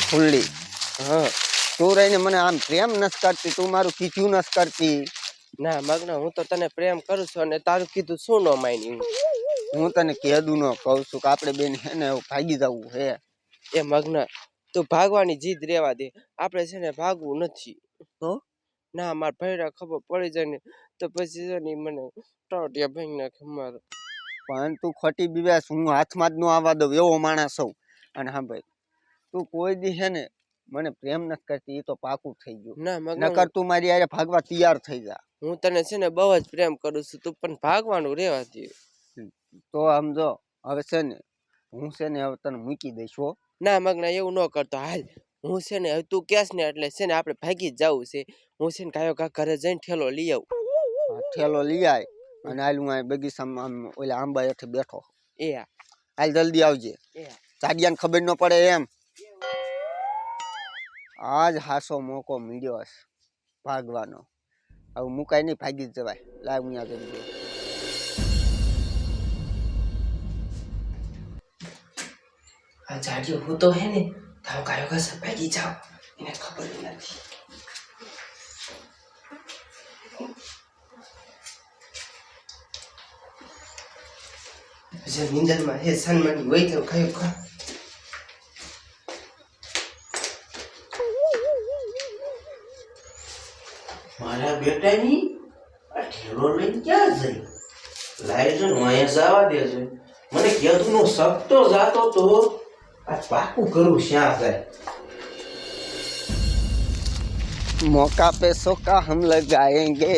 ફૂલડી હા તું રહીને મને આમ પ્રેમ નથી કરતી, તું મારું કીધું નથી કરતી. ના મગના, હું તો તને પ્રેમ કરું છું અને તારું કીધું શું ન માન્યું. હું તને કહેતું ન કહું છું કે આપણે બેન હે ને ભાગી જવું હે. એ મગના, તું ભાગવાની જીદ રેવા દે, આપણે છે ને ભાગવું નથી. તો ના મારા ભૈરા ખબર પડી જાય ને તો પછી છે ને મને ટાટિયા ભાઈ નાખે મારો. પણ તું ખોટી બીવાસ, હું હાથમાં જ ન આવવા દઉં એવો માણસ છું. અને હા ભાઈ, તું કોઈ દી હે ને મને પ્રેમ નથી કરતી, એ તો પાકું થઈ ગયું. ના મગના, નકર તું મારી હારે ભાગવા તૈયાર થઈ જા. હું તને છે ને બહુ જ પ્રેમ કરું છું, તું પણ ભાગવાનું રેવા દે. તો સમજો હવે છે ને હું છે ને હવે તને મૂકી દઈશ હો. ના મગના, એવું ન કરતો. હાલ, હું છે ને હવે તું કહેશ ને એટલે છે ને આપણે ભાગી જ જવું છે. હું છે ને કાયો કા ઘરે જઈને ઠેલો લઈ આવું. ઠેલો લઈ આય અને હાલ હું આ બગીચામાં ઓલા આંબા હેઠે બેઠો. એ હા, હાલ જલ્દી આવજે, એ હા. જાડિયાને ખબર ન પડે એમ. આજ હાસો મોકો મળ્યો છે ભાગવાનો. હવે મુકાય નહીં, ભાગી જ જવાય. લાવ હું આગળ ગયો. આ જાડિયો હું તો હે ને તારો કાયો ઘસે ભાગી જાવ, એને ખબર નથી. જે નિંદરમાં હે સન્માની વહી ગયો કાયો ઘા. મારા બેટાની આ ઠેલો લઈને ક્યાં જઈ? લાય જો અહીંયા જવા દે છે. મને કેદુનો શક તો જાતો તો આ પાકું કરું શ્યાં જાય. मौका पे सोका हम लगाएंगे,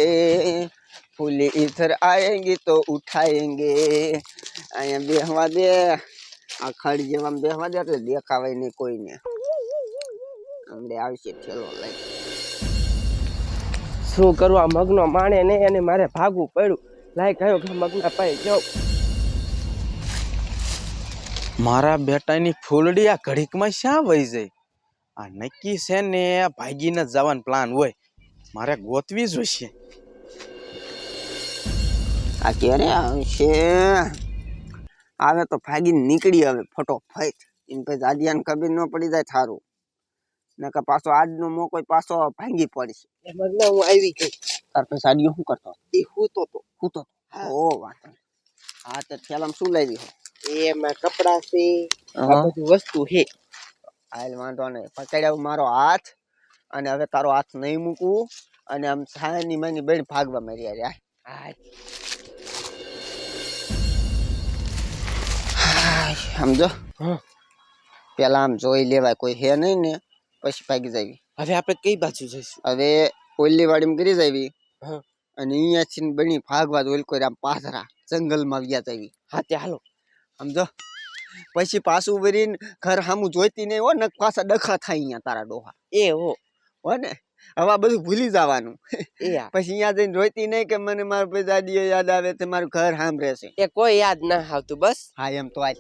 फूली इधर आएंगी तो उठाएंगे. અહીંયા બેહવા દે, આ ખડ જેવા બેહવા દે એટલે દેખાવાય નહીં કોઈને. હમણે આવશે ઠેલો લઈ. શું કરવા મગનો માણે ને એને મારે ભાગવું પડ્યું. લાય કયો કે મગના પાઈ જાવ. મારા બેટાની ફૂલડી આ ઘડીકમાં શ્યાં વહી જાય? આ નક્કી છે ને ભાગીને જવાનો પ્લાન હોય, મારે ગોતવી જોઈશે. આ ક્યારે આવશે? આવે તો ભાગીને નીકળી હવે ફટોફટ. એને પછી આદિયાને ખબર ન પડી જાય થારું, નકર પાછો આજનો મોકો પાછો ભાંગી પડશે. એ મગના, હું આવી ગઈ. તાર પછી આડિયો શું કરતો? એ હું તો ઓ વાત. હા તો ઠેલામાં શું લાવી? એમાં કપડા છે, આ બધી વસ્તુ છે. હાલ વાંધો નહીં, પકડ્યા મારો હાથ. અને હવે તારો હાથ નહીં મૂકવું અને આમ સાયની માની બેન ભાગવા મારી યાર. સમજો, પેલા આમ જોઈ લેવાય કોઈ હે નહીં ને પછી ભાગી જાવી. હવે આપણે કઈ બાજુ જઈશું? હવે ઓલી વાડીમાં કરી જાવી હા. અને અહીંયાથી બની ભાગવા ઓલ કોઈ આમ પાથરા જંગલમાં વ્યા જાવી. હા તે હાલો. સમજો, પછી પાછું વરીને ઘર સામું જોઈતી નહીં હો, ને પાછા ડખા થાય અહીંયા તારા ડોહા. એ હો ને, હવે આ બધું ભૂલી જવાનું. એ પછી અહીંયા જઈને જોઈતી નહીં કે મને મારો ભાઈ દાદીઓ યાદ આવે તો મારું ઘર સાંભળે છે. એ કોઈ યાદ ના આવતું બસ. હા એમ તો આજ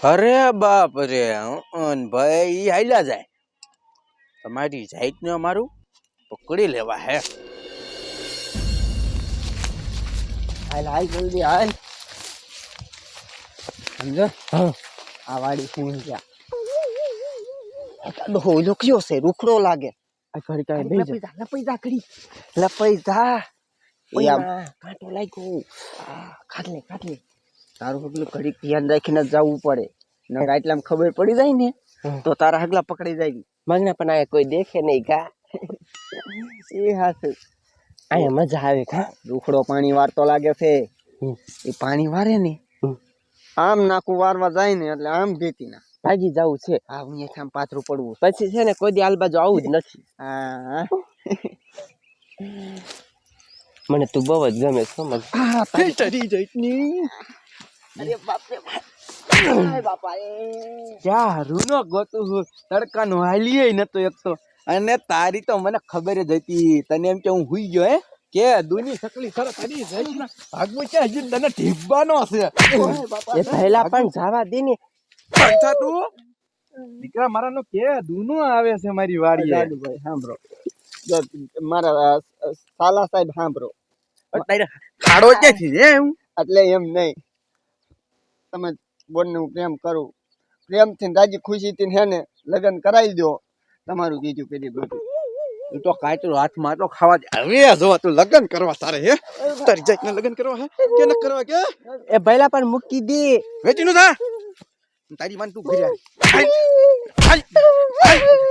અરે બાપ રે, ભાઈ ઈ હાલ્યા જાય. તમારી જાતને અમારું પકડી લેવા હે. હાલ હાલ જલ્દી હાલ. સમજો, આ વાડી ફૂલ ગયા. ઓલો કયો છે? રૂખડો લાગે. ઘડી કાંઈ બેસી જા. લપઈ જા ઘડી, લપઈ જા. કાંટો લાગ્યો. ખાટલે. તારું હગલું ઘડીક ધ્યાન રાખીને જવું પડે, નકર એટલામાં ખબર પડી જાય ને તો તારા હગલા પકડી જાય. મગના પણ આ કોઈ દેખે નહીં કા. એ હાથ અહીંયા મજા આવે કા. રૂખડો પાણી વારતો લાગે છે. એ પાણી વારે ને આમ નાખું વારવા જાય ને એટલે આમ ભીતી ના ભાગી જવું છે. હા, હું આમ પાથરું પડવું પછી છે ને કોઈ દી આલ બાજુ આવું જ નથી. હા. મને તું બહુ જ ગમે છે મગ. અરે બાપ રે બાપા, ક્યાં રૂનો ગોતું હું તડકાનો હાલીએ નતો એક તો. અને તારી તો મને ખબર જ હતી, તને એમ કે હું હુઈ ગયો હે કે દુની સકલી સરસ હડી જાય. ભાગવું છે હજી તને ઢીબવાનો છે. એ પહેલા પણ જવા દે ને. પંચા તું દીકરા મારાનો કે દુનો આવે છે મારી વાડીએ. ભાઈ સાંભળો, મારા સાલા સાહેબ સાંભળો. તારે ખાડો ક્યાંથી છે? એટલે એમ નહીં, તમે બોનને હું પ્રેમ કરું. પ્રેમથી ને રાજી ખુશીથી હે ને લગ્ન કરાવી દો. તમારું બીજું કરી બધું. તું તો કાચરો હાથમાં તો ખાવા દે. હવે જો તું લગ્ન કરવા તારે હે તારી જાતના લગ્ન કરવા હે કે ન કરવા કે એ ભઈલા પણ મૂકી દે. વેચી નું થા તારી માન તું ઘરે આય. આય. આય.